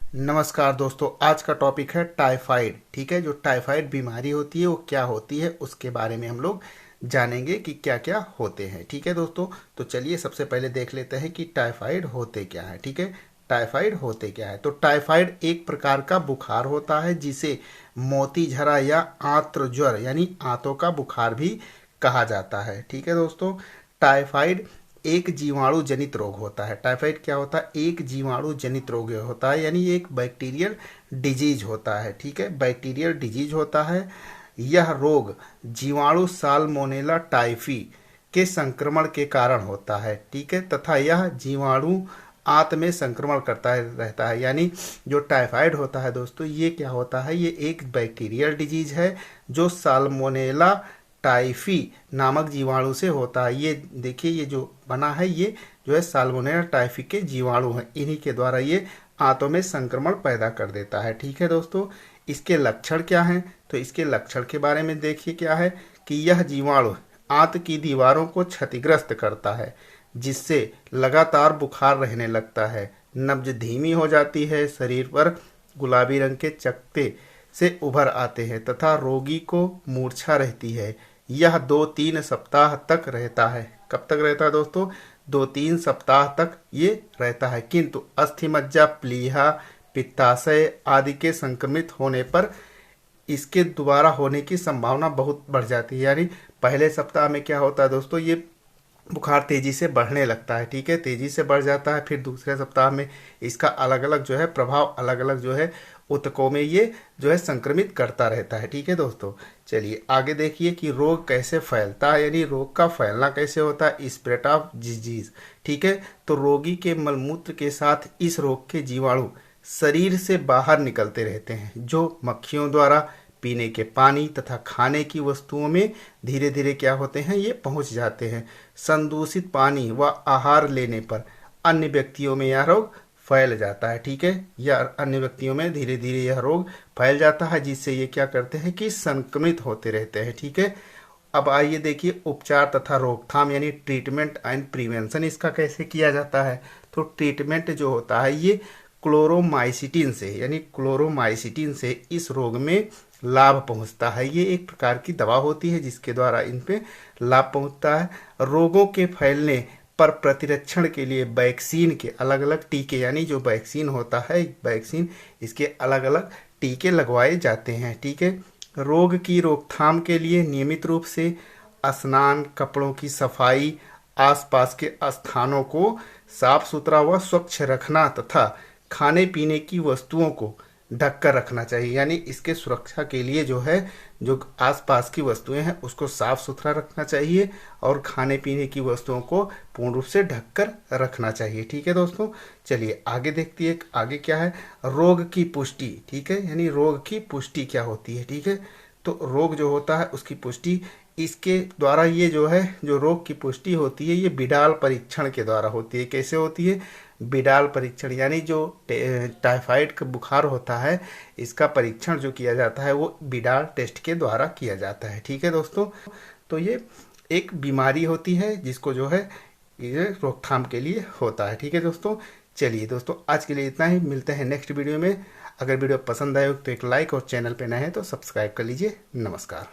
नमस्कार दोस्तों, आज का टॉपिक है टाइफाइड। ठीक है, जो टाइफाइड बीमारी होती है वो क्या होती है उसके बारे में हम लोग जानेंगे कि क्या क्या होते हैं। ठीक है दोस्तों, तो चलिए सबसे पहले देख लेते हैं कि टाइफाइड होते क्या है। ठीक है, टाइफाइड होते क्या है। तो टाइफाइड एक प्रकार का बुखार होता है जिसे मोती झरा या आंत्र ज्वर यानी आंतों का बुखार भी कहा जाता है। ठीक है दोस्तों, टाइफाइड एक जीवाणु जनित रोग होता है। टाइफाइड क्या होता है? एक जीवाणु जनित रोग होता है, यानी एक बैक्टीरियल डिजीज होता है। ठीक है, बैक्टीरियल डिजीज होता है। यह रोग जीवाणु साल्मोनेला टाइफी के संक्रमण के कारण होता है। ठीक है, तथा यह जीवाणु आंत में संक्रमण करता है रहता है। यानी जो टाइफाइड होता है दोस्तों, ये क्या होता है? ये एक बैक्टीरियल डिजीज है जो साल्मोनेला टाइफी नामक जीवाणु से होता है। ये देखिए, ये जो बना है ये जो है साल्मोनेला टाइफी के जीवाणु हैं। इन्हीं के द्वारा ये आंतों में संक्रमण पैदा कर देता है। ठीक है दोस्तों, इसके लक्षण क्या हैं? तो इसके लक्षण के बारे में देखिए क्या है कि यह जीवाणु आंत की दीवारों को क्षतिग्रस्त करता है, जिससे लगातार बुखार रहने लगता है, नब्ज धीमी हो जाती है, शरीर पर गुलाबी रंग के चकत्ते से उभर आते हैं तथा रोगी को मूर्छा रहती है। यह 2-3 सप्ताह तक रहता है। कब तक रहता है दोस्तों? 2-3 सप्ताह तक ये रहता है, किंतु अस्थिमज्जा, प्लीहा, पित्ताशय आदि के संक्रमित होने पर इसके दोबारा होने की संभावना बहुत बढ़ जाती है। यानी पहले सप्ताह में क्या होता है दोस्तों, ये बुखार तेजी से बढ़ने लगता है। ठीक है, तेजी से बढ़ जाता है। फिर दूसरे सप्ताह में इसका अलग अलग जो है प्रभाव अलग अलग जो है ऊतकों में ये जो है संक्रमित करता रहता है। ठीक है दोस्तों, चलिए आगे देखिए कि रोग कैसे फैलता है, यानी रोग का फैलना कैसे होता है। Spread of disease. ठीक है, तो रोगी के मलमूत्र के साथ इस रोग के जीवाणु शरीर से बाहर निकलते रहते हैं, जो मक्खियों द्वारा पीने के पानी तथा खाने की वस्तुओं में धीरे धीरे क्या होते हैं, ये पहुंच जाते हैं। संदूषित पानी व आहार लेने पर अन्य व्यक्तियों में यह रोग फैल जाता है। ठीक है, या अन्य व्यक्तियों में धीरे धीरे यह रोग फैल जाता है, जिससे ये क्या करते हैं कि संक्रमित होते रहते हैं। ठीक है, अब आइए देखिए उपचार तथा रोकथाम यानी ट्रीटमेंट एंड प्रिवेंशन इसका कैसे किया जाता है। तो ट्रीटमेंट जो होता है ये क्लोरोमाइसिटिन से, यानी क्लोरोमाइसिटिन से इस रोग में लाभ पहुंचता है। ये एक प्रकार की दवा होती है जिसके द्वारा इन पे लाभ पहुंचता है। रोगों के फैलने पर प्रतिरक्षण के लिए वैक्सीन के अलग अलग टीके, यानी जो वैक्सीन होता है वैक्सीन, इसके अलग अलग टीके लगवाए जाते हैं। ठीक है, रोग की रोकथाम के लिए नियमित रूप से स्नान, कपड़ों की सफाई, आसपास के स्थानों को साफ सुथरा व स्वच्छ रखना तथा खाने पीने की वस्तुओं को ढककर रखना चाहिए। यानी इसके सुरक्षा के लिए जो है जो आसपास की वस्तुएं हैं उसको साफ सुथरा रखना चाहिए और खाने पीने की वस्तुओं को पूर्ण रूप से ढककर रखना चाहिए। ठीक है दोस्तों, चलिए आगे देखते हैं आगे क्या है। रोग की पुष्टि। ठीक है, यानी रोग की पुष्टि क्या होती है। ठीक है, तो रोग जो होता है उसकी पुष्टि इसके द्वारा, ये जो है जो रोग की पुष्टि होती है ये बिडाल परीक्षण के द्वारा होती है। कैसे होती है? बिडाल परीक्षण, यानी जो टाइफाइड का बुखार होता है इसका परीक्षण जो किया जाता है वो बिडाल टेस्ट के द्वारा किया जाता है। ठीक है दोस्तों, तो ये एक बीमारी होती है जिसको जो है ये रोकथाम के लिए होता है। ठीक है दोस्तों, चलिए दोस्तों आज के लिए इतना ही, मिलते हैं नेक्स्ट वीडियो में। अगर वीडियो पसंद आए तो एक लाइक और चैनल पे नए हैं तो सब्सक्राइब कर लीजिए। नमस्कार।